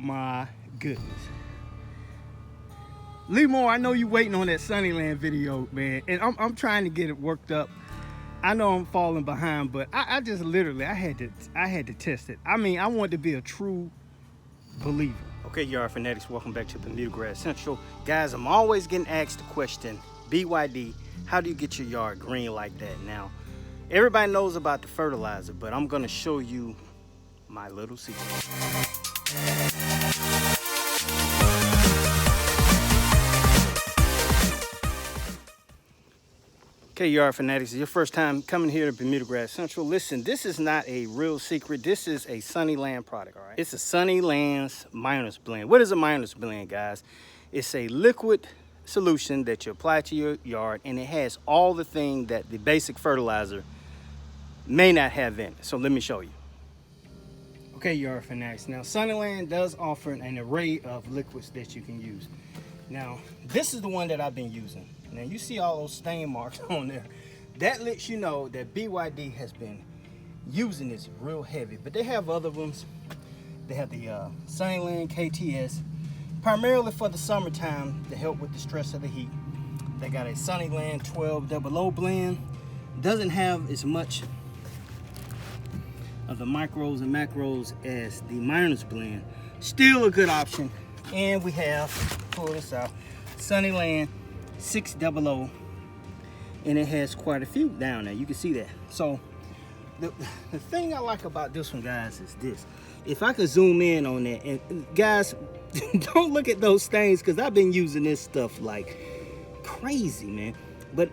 my goodness. Lee Moore, I know you waiting on that Sunnyland video, man, and I'm trying to get it worked up. I know I'm falling behind, but I just literally I had to test it. I mean, I want to be a true believer. Okay, yard fanatics, welcome back to Bermuda Central. Guys, I'm always getting asked the question, BYD, how do you get your yard green like that? Now, everybody knows about the fertilizer, but I'm gonna show you my little secret. Okay, yard fanatics, it's your first time coming here to Bermuda Central. Listen, this is not a real secret. This is a Sunnyland product, all right? It's a Sunnyland's minus blend. What is a minus blend, guys? It's a liquid solution that you apply to your yard, and it has all the things that the basic fertilizer may not have in it. So let me show you. Okay, yard fanatics. Now, Sunnyland does offer an array of liquids that you can use. Now, this is the one that I've been using. Now, you see all those stain marks on there. That lets you know that BYD has been using this real heavy. But they have other ones. They have the Sunnyland KTS, primarily for the summertime to help with the stress of the heat. They got a Sunnyland 1200 blend. Doesn't have as much of the micros and macros as the minus blend. Still a good option. And we have, pull this out, Sunnyland 600, and it has quite a few down there. You can see that. So the thing I like about this one, guys, is this. If I could zoom in on that, and guys, don't look at those stains, because I've been using this stuff like crazy, man. But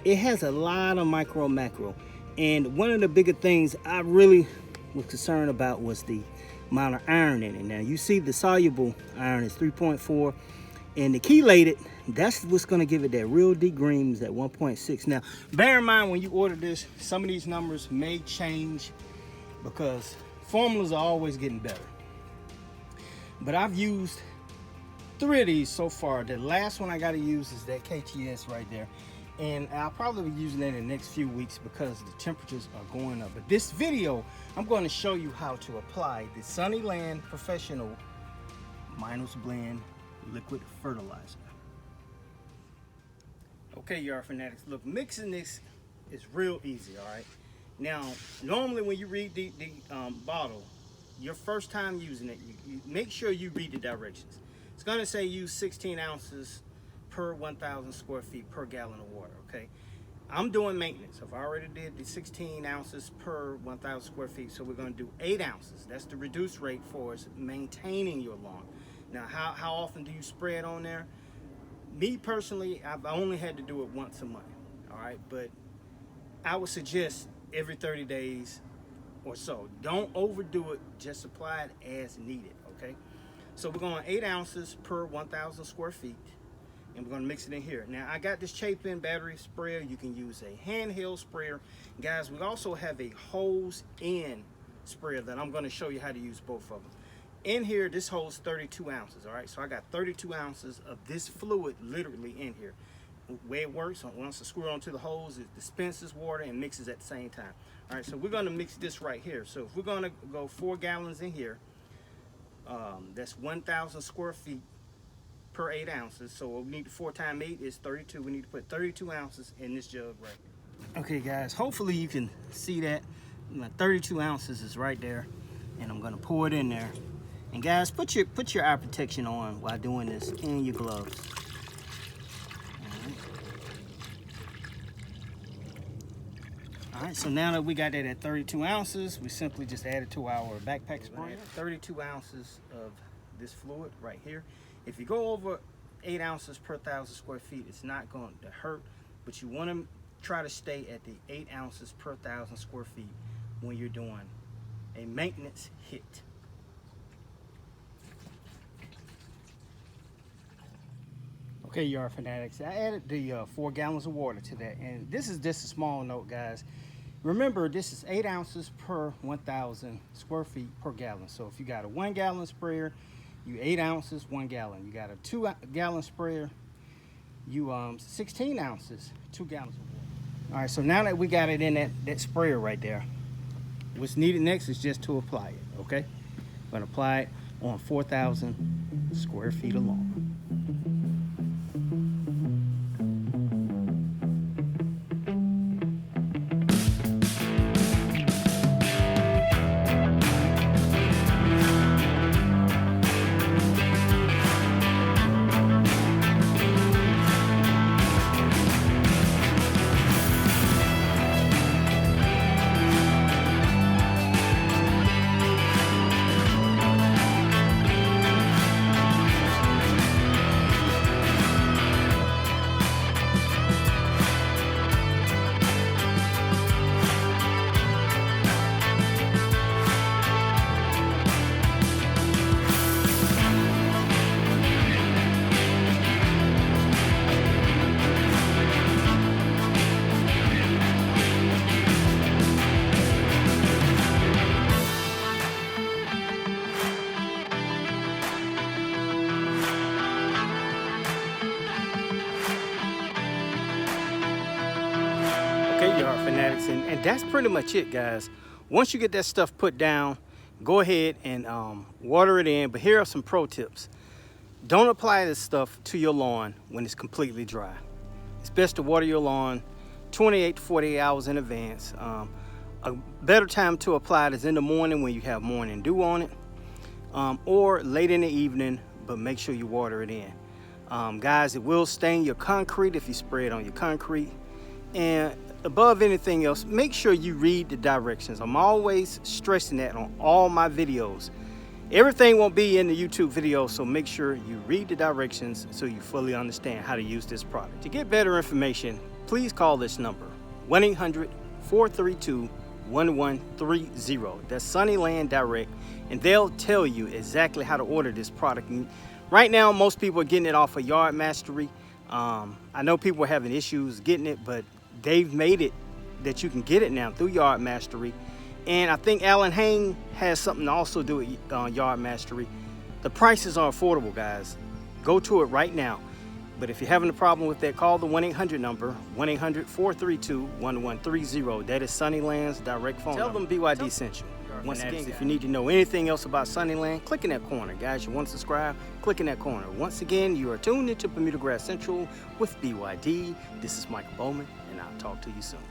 it has a lot of micro macro, and one of the bigger things I really was concerned about was the amount of iron in it. Now you see the soluble iron is 3.4, and the chelated, that's what's going to give it that real deep greens at 1.6. Now bear in mind, when you order this, some of these numbers may change because formulas are always getting better. But I've used 3 of these so far. The last one I got to use is that KTS right there, and I'll probably be using that in the next few weeks because the temperatures are going up. But this video, I'm going to show you how to apply the Sunnyland Professional Minus Blend Liquid Fertilizer. Okay, yard fanatics, look, mixing this is real easy, all right? Now, normally when you read the bottle, your first time using it, you make sure you read the directions. It's going to say use 16 ounces per 1,000 square feet per gallon of water, okay? I'm doing maintenance. I've already did the 16 ounces per 1,000 square feet, so we're going to do 8 ounces. That's the reduced rate for us maintaining your lawn. Now, how often do you spray it on there? Me personally, I've only had to do it once a month, all right? But I would suggest every 30 days or so. Don't overdo it, just apply it as needed, okay? So we're going 8 ounces per 1,000 square feet, and we're gonna mix it in here. Now, I got this Chapin battery sprayer. You can use a handheld sprayer. Guys, we also have a hose-in sprayer that I'm gonna show you how to use both of them. In here, this holds 32 ounces, all right? So I got 32 ounces of this fluid literally in here. The way it works, once I screw it onto the hose, it dispenses water and mixes at the same time. All right, so we're gonna mix this right here. So if we're gonna go 4 gallons in here, that's 1,000 square feet per 8 ounces. So we need 4 times 8 is 32. We need to put 32 ounces in this jug right here. Okay, guys, hopefully you can see that. My 32 ounces is right there, and I'm gonna pour it in there. And guys, put your eye protection on while doing this, and your gloves. All right, so now that we got that at 32 ounces, we simply just add it to our backpack spray. 32 ounces of this fluid right here. If you go over 8 ounces per 1,000 square feet, it's not going to hurt, but you want to try to stay at the 8 ounces per 1,000 square feet when you're doing a maintenance hit. Okay, yard fanatics, I added the 4 gallons of water to that, and this is just a small note, guys. Remember, this is 8 ounces per 1,000 square feet per gallon. So if you got a 1 gallon sprayer, you 8 ounces, 1 gallon. You got a 2 gallon sprayer, you 16 ounces, 2 gallons of water. All right, so now that we got it in that sprayer right there, what's needed next is just to apply it, okay? I'm gonna apply it on 4,000 square feet of lawn. Okay, yard fanatics, and that's pretty much it, guys. Once you get that stuff put down, go ahead and water it in. But here are some pro tips. Don't apply this stuff to your lawn when it's completely dry. It's best to water your lawn 28 to 48 hours in advance. A better time to apply it is in the morning when you have morning dew on it, or late in the evening, but make sure you water it in. Guys, it will stain your concrete if you spray it on your concrete. And above anything else, make sure you read the directions. I'm always stressing that on all my videos. Everything won't be in the YouTube video, so make sure you read the directions so you fully understand how to use this product. To get better information, please call this number, 1-800-432-1130. That's Sunnyland Direct, and they'll tell you exactly how to order this product. And right now, most people are getting it off of Yard Mastery. I know people are having issues getting it, but they've made it that you can get it now through Yard Mastery. And I think Alan Hain has something to also do with Yard Mastery. The prices are affordable, guys. Go to it right now. But if you're having a problem with that, call the 1-800 number, 1-800-432-1130. That is Sunnyland's direct phone number. Tell them BYD sent you. Once again, if you need to know anything else about Sunnyland, click in that corner. Guys, you want to subscribe? Click in that corner. Once again, you are tuned into Bermuda Grass Central with BYD. This is Michael Bowman, and I'll talk to you soon.